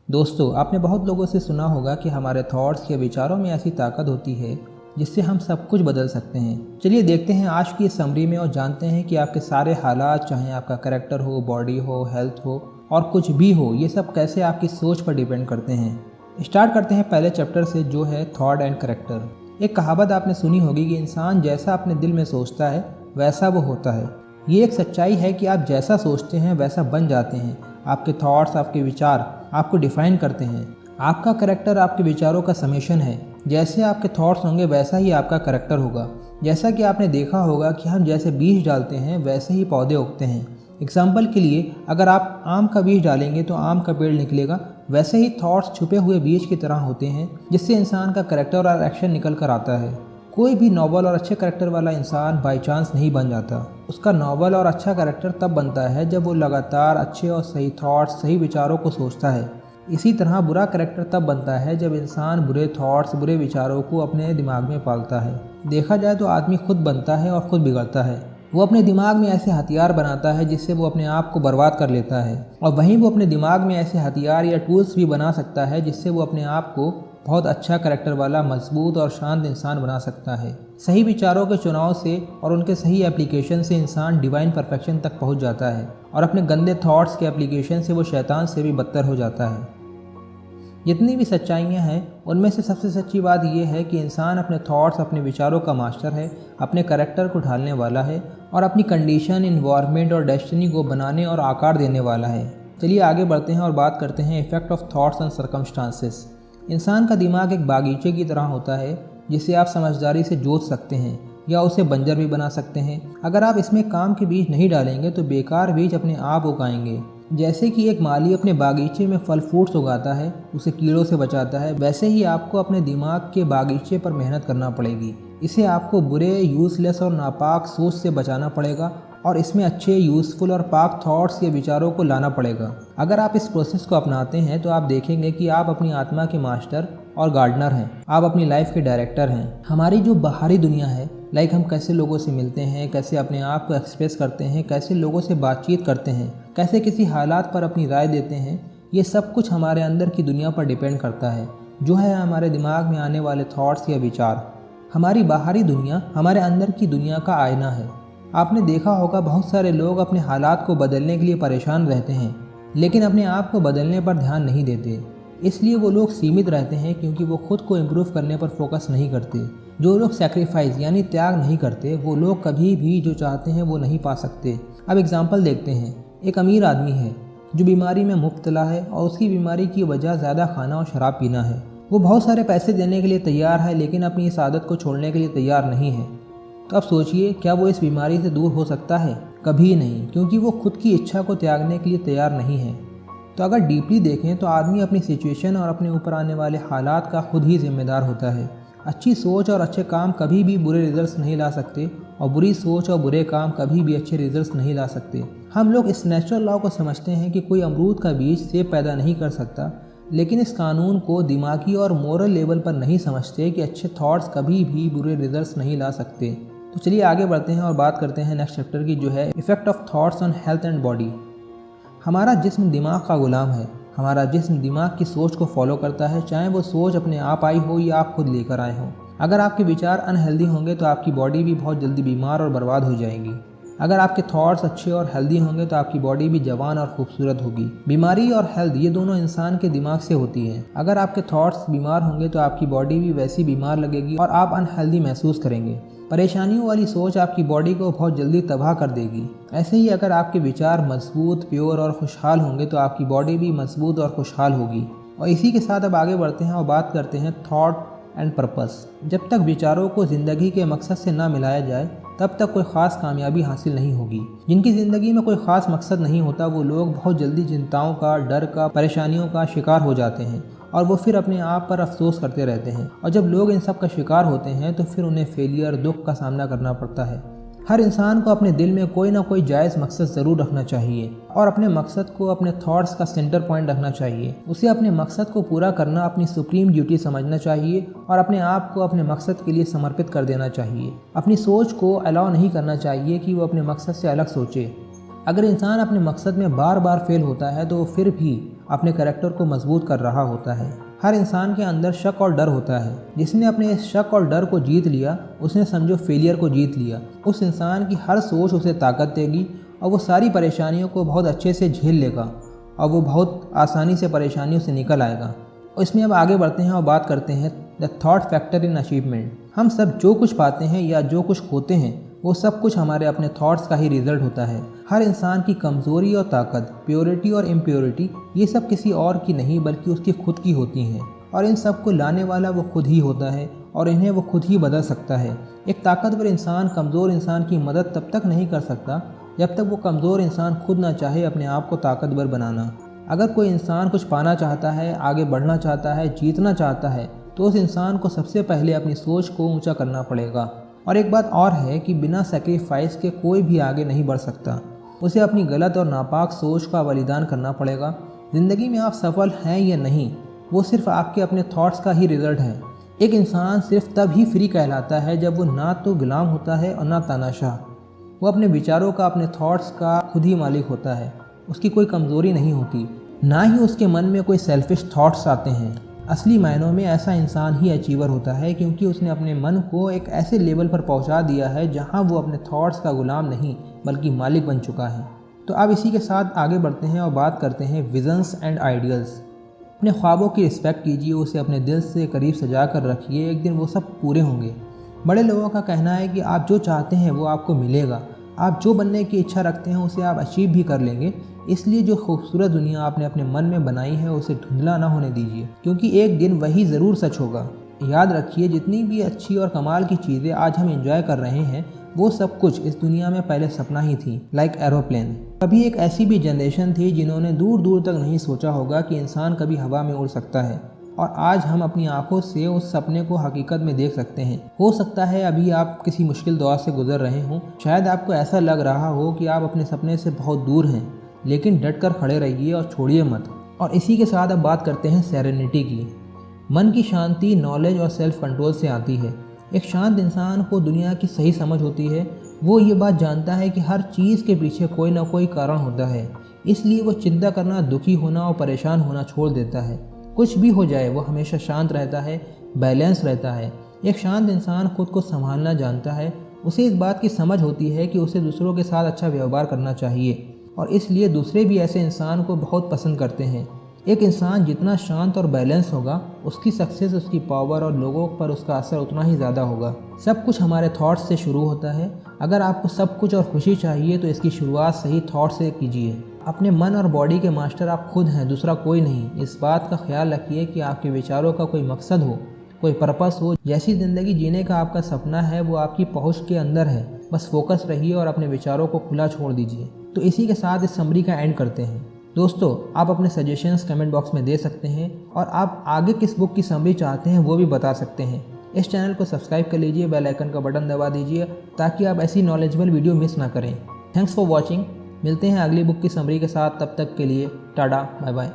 दोस्तों, आपने बहुत लोगों से सुना होगा कि हमारे थॉट्स या विचारों में ऐसी ताकत होती है जिससे हम सब कुछ बदल सकते हैं। चलिए देखते हैं आज की इस समरी में और जानते हैं कि आपके सारे हालात, चाहे आपका कैरेक्टर हो, बॉडी हो, हेल्थ हो और कुछ भी हो, ये सब कैसे आपकी सोच पर डिपेंड करते हैं। स्टार्ट करते हैं पहले चैप्टर से, जो है थॉट एंड कैरेक्टर। एक कहावत आपने सुनी होगी कि इंसान जैसा अपने दिल में सोचता है वैसा वो होता है। ये एक सच्चाई है कि आप जैसा सोचते हैं वैसा बन जाते हैं। आपके थॉट्स, आपके विचार आपको डिफाइन करते हैं। आपका करैक्टर आपके विचारों का समेशन है। जैसे आपके थॉट्स होंगे वैसा ही आपका करैक्टर होगा। जैसा कि आपने देखा होगा कि हम जैसे बीज डालते हैं वैसे ही पौधे उगते हैं। एग्जाम्पल के लिए, अगर आप आम का बीज डालेंगे तो आम का पेड़ निकलेगा। वैसे ही थॉट्स छुपे हुए बीज की तरह होते हैं जिससे इंसान का करैक्टर और एक्शन निकल कर आता है। कोई भी नॉवल और अच्छे करैक्टर वाला इंसान बाई चांस नहीं बन जाता। उसका नॉवल और अच्छा करैक्टर तब बनता है जब वो लगातार अच्छे और सही थॉट्स, सही विचारों को सोचता है। इसी तरह बुरा करैक्टर तब बनता है जब इंसान बुरे थॉट्स, बुरे विचारों को अपने दिमाग में पालता है। देखा जाए तो आदमी खुद बनता है और खुद बिगड़ता है। वो अपने दिमाग में ऐसे हथियार बनाता है जिससे वो अपने आप को बर्बाद कर लेता है, और वहीं वो अपने दिमाग में ऐसे हथियार या टूल्स भी बना सकता है जिससे वो अपने आप को बहुत अच्छा करैक्टर वाला, मजबूत और शांत इंसान बना सकता है। सही विचारों के चुनाव से और उनके सही एप्लीकेशन से इंसान डिवाइन परफेक्शन तक पहुंच जाता है, और अपने गंदे थॉट्स के एप्लीकेशन से वो शैतान से भी बदतर हो जाता है। जितनी भी सच्चाइयाँ हैं उनमें से सबसे सच्ची बात यह है कि इंसान अपने थॉट्स, अपने विचारों का मास्टर है, अपने करैक्टर को ढालने वाला है और अपनी कंडीशन, इन्वायरमेंट और डेस्टिनी को बनाने और आकार देने वाला है। चलिए आगे बढ़ते हैं और बात करते हैं effect of thoughts and circumstances. इंसान का दिमाग एक बागीचे की तरह होता है जिसे आप समझदारी से जोत सकते हैं या उसे बंजर भी बना सकते हैं। अगर आप इसमें काम के बीज नहीं डालेंगे तो बेकार बीज अपने आप उगाएंगे। जैसे कि एक माली अपने बागीचे में फल फ्रूट्स उगाता है, उसे कीड़ों से बचाता है, वैसे ही आपको अपने दिमाग के बागीचे पर मेहनत करना पड़ेगी। इसे आपको बुरे, यूजलेस और नापाक सोच से बचाना पड़ेगा और इसमें अच्छे, यूज़फुल और पाक थॉट्स के विचारों को लाना पड़ेगा। अगर आप इस प्रोसेस को अपनाते हैं तो आप देखेंगे कि आप अपनी आत्मा के मास्टर और गार्डनर हैं। आप अपनी लाइफ के डायरेक्टर हैं। हमारी जो बाहरी दुनिया है, लाइक हम कैसे लोगों से मिलते हैं, कैसे अपने आप को एक्सप्रेस करते हैं, कैसे लोगों से बातचीत करते हैं, कैसे किसी हालात पर अपनी राय देते हैं, ये सब कुछ हमारे अंदर की दुनिया पर डिपेंड करता है, जो है हमारे दिमाग में आने वाले थॉट्स या विचार। हमारी बाहरी दुनिया हमारे अंदर की दुनिया का आईना है। आपने देखा होगा बहुत सारे लोग अपने हालात को बदलने के लिए परेशान रहते हैं, लेकिन अपने आप को बदलने पर ध्यान नहीं देते। इसलिए वो लोग सीमित रहते हैं क्योंकि वो खुद को इम्प्रूव करने पर फोकस नहीं करते। जो लोग सेक्रीफाइस यानी त्याग नहीं करते, वो लोग कभी भी जो चाहते हैं वो नहीं पा सकते। अब एग्जाम्पल देखते हैं। एक अमीर आदमी है जो बीमारी में मुब्तला है और उसकी बीमारी की वजह ज़्यादा खाना और शराब पीना है। वो बहुत सारे पैसे देने के लिए तैयार है, लेकिन अपनी इस आदत को छोड़ने के लिए तैयार नहीं है। तो अब सोचिए, क्या वो इस बीमारी से दूर हो सकता है? कभी नहीं, क्योंकि वो खुद की इच्छा को त्यागने के लिए तैयार नहीं है। तो अगर डीपली देखें तो आदमी अपनी सिचुएशन और अपने ऊपर आने वाले हालात का खुद ही जिम्मेदार होता है। अच्छी सोच और अच्छे काम कभी भी बुरे रिजल्ट्स नहीं ला सकते, और बुरी सोच और बुरे काम कभी भी अच्छे रिजल्ट्स नहीं ला सकते। हम लोग इस नेचुरल लॉ को समझते हैं कि कोई अमरूद का बीज सेब पैदा नहीं कर सकता, लेकिन इस कानून को दिमागी और मोरल लेवल पर नहीं समझते कि अच्छे थॉट्स कभी भी बुरे रिजल्ट्स नहीं ला सकते। तो चलिए आगे बढ़ते हैं और बात करते हैं नेक्स्ट चैप्टर की, जो है effect of thoughts on health and body. हमारा जिस्म दिमाग का गुलाम है। हमारा जिस्म दिमाग की सोच को फॉलो करता है, चाहे वो सोच अपने आप आई हो या आप खुद लेकर आए हों। अगर आपके विचार अनहेल्दी होंगे तो आपकी बॉडी भी बहुत जल्दी बीमार और बर्बाद हो जाएगी। अगर आपके थॉट्स अच्छे और हेल्दी होंगे तो आपकी बॉडी भी जवान और खूबसूरत होगी। बीमारी और हेल्थ ये दोनों इंसान के दिमाग से होती है। अगर आपके थॉट्स बीमार होंगे तो आपकी बॉडी भी वैसी बीमार लगेगी और आप अनहेल्दी महसूस करेंगे। परेशानियों वाली सोच आपकी बॉडी को बहुत जल्दी तबाह कर देगी। ऐसे ही अगर आपके विचार मजबूत, प्योर और खुशहाल होंगे तो आपकी बॉडी भी मजबूत और खुशहाल होगी। और इसी के साथ अब आगे बढ़ते हैं और बात करते हैं थॉट एंड पर्पस। जब तक विचारों को ज़िंदगी के मकसद से ना मिलाया जाए तब तक कोई ख़ास कामयाबी हासिल नहीं होगी। जिनकी ज़िंदगी में कोई ख़ास मकसद नहीं होता वो लोग बहुत जल्दी चिंताओं का, डर का, परेशानियों का शिकार हो जाते हैं और वो फिर अपने आप पर अफसोस करते रहते हैं। और जब लोग इन सब का शिकार होते हैं तो फिर उन्हें फेलियर, दुख का सामना करना पड़ता है। हर इंसान को अपने दिल में कोई ना कोई जायज़ मकसद ज़रूर रखना चाहिए और अपने मकसद को अपने थॉट्स का सेंटर पॉइंट रखना चाहिए। उसे अपने मकसद को पूरा करना अपनी सुप्रीम ड्यूटी समझना चाहिए और अपने आप को अपने मकसद के लिए समर्पित कर देना चाहिए। अपनी सोच को अलाउ नहीं करना चाहिए कि वो अपने मकसद से अलग सोचे। अगर इंसान अपने मकसद में बार बार फेल होता है तो वो फिर भी अपने कैरेक्टर को मजबूत कर रहा होता है। हर इंसान के अंदर शक और डर होता है। जिसने अपने इस शक और डर को जीत लिया, उसने समझो फेलियर को जीत लिया। उस इंसान की हर सोच उसे ताकत देगी और वो सारी परेशानियों को बहुत अच्छे से झेल लेगा और वो बहुत आसानी से परेशानियों से निकल आएगा। इसमें अब आगे बढ़ते हैं और बात करते हैं the thought factor in achievement. हम सब जो कुछ पाते हैं या जो कुछ खोते हैं वो सब कुछ हमारे अपने थॉट्स का ही रिजल्ट होता है। हर इंसान की कमज़ोरी और ताकत, प्योरिटी और इम्प्योरिटी, ये सब किसी और की नहीं बल्कि उसकी खुद की होती हैं और इन सब को लाने वाला वो खुद ही होता है और इन्हें वो खुद ही बदल सकता है। एक ताकतवर इंसान कमज़ोर इंसान की मदद तब तक नहीं कर सकता जब तक वो कमज़ोर इंसान खुद ना चाहे अपने आप को ताकतवर बनाना। अगर कोई इंसान कुछ पाना चाहता है, आगे बढ़ना चाहता है, जीतना चाहता है, तो उस इंसान को सबसे पहले अपनी सोच को ऊंचा करना पड़ेगा। और एक बात और है कि बिना सेक्रीफाइस के कोई भी आगे नहीं बढ़ सकता। उसे अपनी गलत और नापाक सोच का बलिदान करना पड़ेगा। ज़िंदगी में आप सफल हैं या नहीं, वो सिर्फ आपके अपने थॉट्स का ही रिजल्ट है। एक इंसान सिर्फ तब ही फ्री कहलाता है जब वो ना तो गुलाम होता है और ना तानाशाह। वो अपने विचारों का, अपने थॉट्स का खुद ही मालिक होता है। उसकी कोई कमज़ोरी नहीं होती, ना ही उसके मन में कोई सेल्फिश थॉट्स आते हैं। असली मायनों में ऐसा इंसान ही अचीवर होता है क्योंकि उसने अपने मन को एक ऐसे लेवल पर पहुंचा दिया है जहां वो अपने थॉट्स का गुलाम नहीं बल्कि मालिक बन चुका है। तो अब इसी के साथ आगे बढ़ते हैं और बात करते हैं विजन्स एंड आइडियल्स। अपने ख्वाबों की रिस्पेक्ट कीजिए, उसे अपने दिल से करीब सजा कर रखिए, एक दिन वो सब पूरे होंगे। बड़े लोगों का कहना है कि आप जो चाहते हैं वो आपको मिलेगा। आप जो बनने की इच्छा रखते हैं उसे आप अचीव भी कर लेंगे। इसलिए जो खूबसूरत दुनिया आपने अपने मन में बनाई है उसे धुंधला ना होने दीजिए, क्योंकि एक दिन वही ज़रूर सच होगा। याद रखिए, जितनी भी अच्छी और कमाल की चीज़ें आज हम एंजॉय कर रहे हैं वो सब कुछ इस दुनिया में पहले सपना ही थी। Like aeroplane. कभी एक ऐसी भी जनरेशन थी जिन्होंने दूर दूर तक नहीं सोचा होगा कि इंसान कभी हवा में उड़ सकता है, और आज हम अपनी आंखों से उस सपने को हकीकत में देख सकते हैं। हो सकता है अभी आप किसी मुश्किल दौर से गुजर रहे हों। शायद आपको ऐसा लग रहा हो कि आप अपने सपने से बहुत दूर हैं, लेकिन डट कर खड़े रहिए और छोड़िए मत। और इसी के साथ अब बात करते हैं सेरेनिटी की। मन की शांति नॉलेज और सेल्फ कंट्रोल से आती है। एक शांत इंसान को दुनिया की सही समझ होती है। वो ये बात जानता है कि हर चीज़ के पीछे कोई ना कोई कारण होता है, इसलिए वो चिंता करना, दुखी होना और परेशान होना छोड़ देता है। कुछ भी हो जाए वो हमेशा शांत रहता है, बैलेंस रहता है। एक शांत इंसान खुद को संभालना जानता है। उसे इस बात की समझ होती है कि उसे दूसरों के साथ अच्छा व्यवहार करना चाहिए और इसलिए दूसरे भी ऐसे इंसान को बहुत पसंद करते हैं। एक इंसान जितना शांत और बैलेंस होगा, उसकी सक्सेस, उसकी पावर और लोगों पर उसका असर उतना ही ज़्यादा होगा। सब कुछ हमारे थॉट्स से शुरू होता है। अगर आपको सब कुछ और खुशी चाहिए तो इसकी शुरुआत सही थॉट से कीजिए। अपने मन और बॉडी के मास्टर आप खुद हैं, दूसरा कोई नहीं। इस बात का ख्याल रखिए कि आपके विचारों का कोई मकसद हो, कोई पर्पस हो। जैसी ज़िंदगी जीने का आपका सपना है वो आपकी पहुंच के अंदर है। बस फोकस रहिए और अपने विचारों को खुला छोड़ दीजिए। तो इसी के साथ इस समरी का एंड करते हैं। दोस्तों, आप अपने सजेशंस कमेंट बॉक्स में दे सकते हैं और आप आगे किस बुक की समरी चाहते हैं वो भी बता सकते हैं। इस चैनल को सब्सक्राइब कर लीजिए, बेल आइकन का बटन दबा दीजिए ताकि आप ऐसी नॉलेजेबल वीडियो मिस ना करें। Thanks for watching. मिलते हैं अगली बुक की समरी के साथ, तब तक के लिए टाटा बाय बाय।